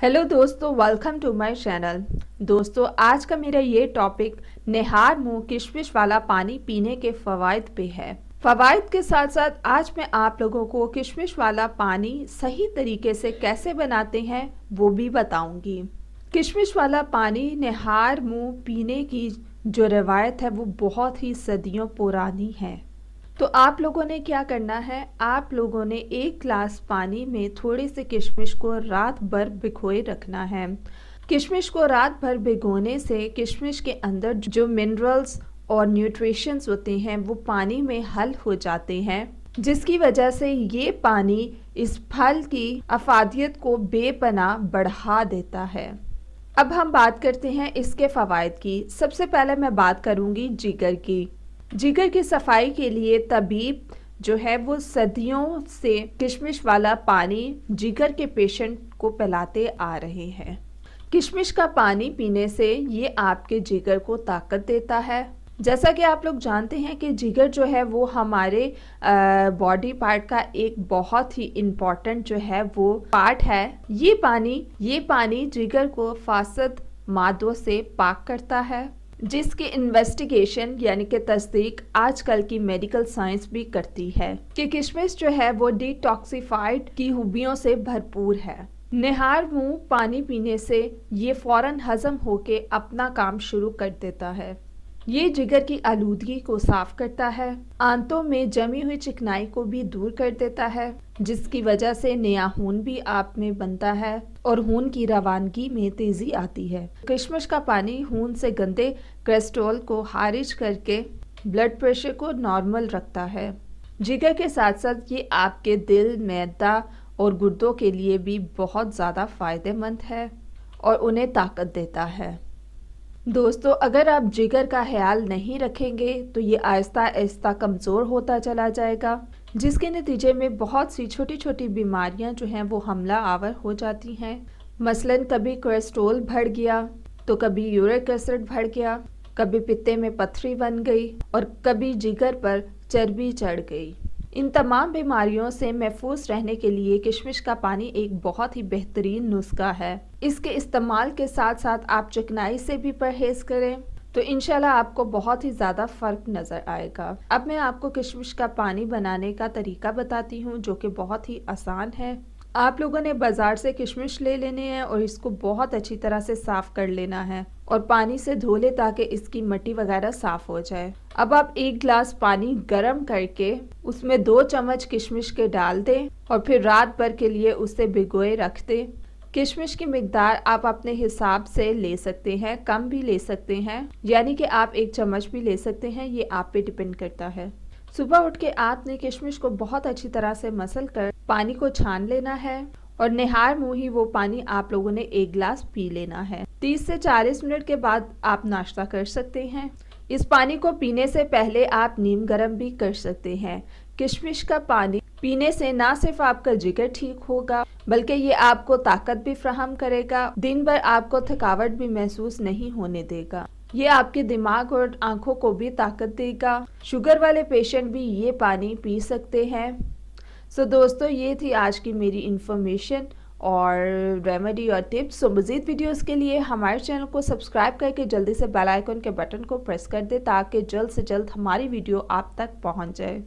Hello दोस्तों, welcome to my channel. दोस्तों, आज का मेरा ये टॉपिक निहार मुंह किशमिश वाला पानी पीने के फ़वाइद पे है। फ़वाइद के साथ साथ आज मैं आप लोगों को किशमिश वाला पानी सही तरीके से कैसे बनाते हैं वो भी बताऊंगी। किशमिश वाला पानी निहार मुंह पीने की जो रवायत है वो बहुत ही सदियों पुरानी है। तो आप लोगों ने क्या करना है, आप लोगों ने एक ग्लास पानी में थोड़े से किशमिश को रात भर भिगोए रखना है। किशमिश को रात भर भिगोने से किशमिश के अंदर जो मिनरल्स और न्यूट्रिशंस होते हैं वो पानी में हल हो जाते हैं, जिसकी वजह से ये पानी इस फल की अफादियत को बेपनाह बढ़ा देता है। अब हम बात करते हैं इसके फ़वाइद की। सबसे पहले मैं बात करूंगी जिगर की। जिगर की सफाई के लिए तबीब जो है वो सदियों से किशमिश वाला पानी जिगर के पेशेंट को पिलाते आ रहे हैं। किशमिश का पानी पीने से ये आपके जिगर को ताकत देता है। जैसा कि आप लोग जानते हैं कि जिगर जो है वो हमारे बॉडी पार्ट का एक बहुत ही इम्पॉर्टेंट जो है वो पार्ट है। ये पानी जिगर को फासद मादों से पाक करता है, जिसकी इन्वेस्टिगेशन यानी कि तस्दीक आजकल की मेडिकल साइंस भी करती है कि किशमिश जो है वो डिटॉक्सिफाइड की खूबियों से भरपूर है। निहार मुंह पानी पीने से ये फौरन हजम होके अपना काम शुरू कर देता है। ये जिगर की आलूदगी को साफ करता है, आंतों में जमी हुई चिकनाई को भी दूर कर देता है, जिसकी वजह से नया खून भी आप में बनता है और खून की रवानगी में तेजी आती है। किशमिश का पानी खून से गंदे कोलेस्ट्रॉल को खारिज करके ब्लड प्रेशर को नॉर्मल रखता है। जिगर के साथ साथ ये आपके दिल, मैदा और गुर्दों के लिए भी बहुत ज़्यादा फायदेमंद है और उन्हें ताकत देता है। दोस्तों, अगर आप जिगर का ख्याल नहीं रखेंगे तो ये आहिस्ता आहिस्ता कमज़ोर होता चला जाएगा, जिसके नतीजे में बहुत सी छोटी छोटी बीमारियां जो हैं वो हमला आवर हो जाती हैं। मसलन कभी कोलेस्ट्रॉल बढ़ गया तो कभी यूरिक एसिड बढ़ गया, कभी पित्ते में पथरी बन गई और कभी जिगर पर चर्बी चढ़ गई। इन तमाम बीमारियों से महफूज रहने के लिए किशमिश का पानी एक बहुत ही बेहतरीन नुस्खा है। इसके इस्तेमाल के साथ साथ आप चिकनाई से भी परहेज करें तो इंशाल्लाह आपको बहुत ही ज़्यादा फ़र्क नज़र आएगा। अब मैं आपको किशमिश का पानी बनाने का तरीका बताती हूँ, जो कि बहुत ही आसान है। आप लोगों ने बाज़ार से किशमिश ले लेने हैं और इसको बहुत अच्छी तरह से साफ़ कर लेना है और पानी से धो ले ताकि इसकी मिट्टी वगैरह साफ़ हो जाए। अब आप एक गिलास पानी गर्म करके उसमें 2 चम्मच किशमिश के डाल दें और फिर रात भर के लिए उसे भिगोए रख दें। किशमिश की मिकदार आप अपने हिसाब से ले सकते हैं, कम भी ले सकते हैं, यानी कि आप 1 चम्मच भी ले सकते हैं, ये आप पे डिपेंड करता है। सुबह उठ के आपने किशमिश को बहुत अच्छी तरह से मसल कर पानी को छान लेना है और निहार मुंह ही वो पानी आप लोगों ने 1 गिलास पी लेना है। 30 से 40 मिनट के बाद आप नाश्ता कर सकते हैं। इस पानी को पीने से पहले आप नीम गर्म भी कर सकते हैं। किशमिश का पानी पीने से ना सिर्फ आपका जिगर ठीक होगा बल्कि ये आपको ताकत भी फराहम करेगा, दिन भर आपको थकावट भी महसूस नहीं होने देगा। ये आपके दिमाग और आंखों को भी ताकत देगा। शुगर वाले पेशेंट भी ये पानी पी सकते हैं। सो दोस्तों, ये थी आज की मेरी इन्फॉर्मेशन और रेमेडी और टिप्स। सो मज़ीद वीडियोस के लिए हमारे चैनल को सब्सक्राइब करके जल्दी से बेल आइकन के बटन को प्रेस कर दे ताकि जल्द से जल्द हमारी वीडियो आप तक पहुंच जाए।